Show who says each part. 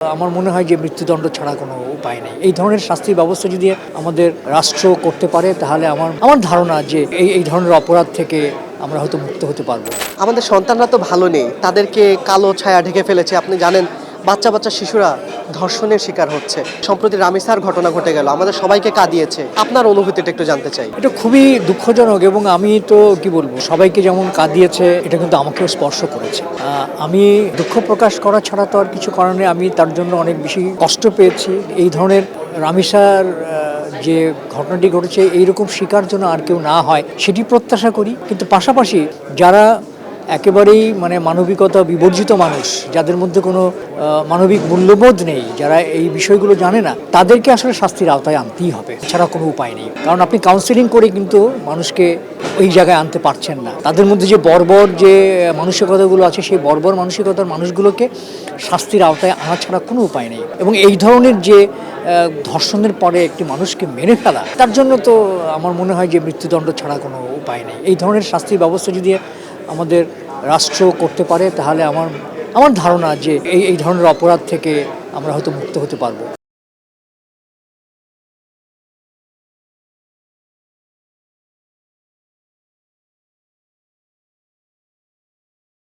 Speaker 1: আমার মনে হয় যে মৃত্যুদণ্ড ছাড়া কোনো উপায় নেই। এই ধরনের শাস্তির ব্যবস্থা যদি আমাদের রাষ্ট্র করতে পারে তাহলে আমার ধারণা যে এই ধরনের অপরাধ থেকে আমরা হয়তো মুক্ত হতে পারবো।
Speaker 2: আমাদের সন্তানরা তো ভালো নেই, তাদেরকে কালো ছায়া ঢেকে ফেলেছে। আপনি জানেন বাচ্চা বাচ্চা শিশুরা ধর্ষণের শিকার হচ্ছে। সম্প্রতি রামিসার ঘটনা ঘটে গেল, আমাদের সবাইকে কাঁদিয়েছে। আপনার অনুভূতিটা একটু জানতে চাই।
Speaker 1: এটা খুবই দুঃখজনক এবং আমি তো কি বলবো, সবাইকে যেমন কাঁদিয়েছে এটা কিন্তু আমাকেও স্পর্শ করেছে। আমি দুঃখ প্রকাশ করা ছাড়া তো আর কিছু করার নেই। আমি তার জন্য অনেক বেশি কষ্ট পেয়েছি। এই ধরনের রামিসার যে ঘটনাটি ঘটেছে এইরকম শিকার জন্য আর কেউ না হয় সেটি প্রত্যাশা করি। কিন্তু পাশাপাশি যারা একেবারেই মানবিকতা বিবর্জিত মানুষ, যাদের মধ্যে কোনো মানবিক মূল্যবোধ নেই, যারা এই বিষয়গুলো জানে না, তাদেরকে আসলে শাস্তির আওতায় আনতেই হবে, ছাড়া কোনো উপায় নেই। কারণ আপনি কাউন্সেলিং করে কিন্তু মানুষকে ওই জায়গায় আনতে পারছেন না। তাদের মধ্যে যে বর্বর যে মানসিকতাগুলো আছে, সেই বর্বর মানসিকতার মানুষগুলোকে শাস্তির আওতায় আনা ছাড়া কোনো উপায় নেই। এবং এই ধরনের যে ধর্ষণের পরে একটি মানুষকে মেরে ফেলা, তার জন্য তো আমার মনে হয় যে মৃত্যুদণ্ড ছাড়া কোনো উপায় নেই। এই ধরনের শাস্তির ব্যবস্থা যদি আমাদের রাষ্ট্র করতে পারে তাহলে আমার ধারণা যে এই ধরনের অপরাধ থেকে আমরা হয়তো মুক্ত হতে পারবো।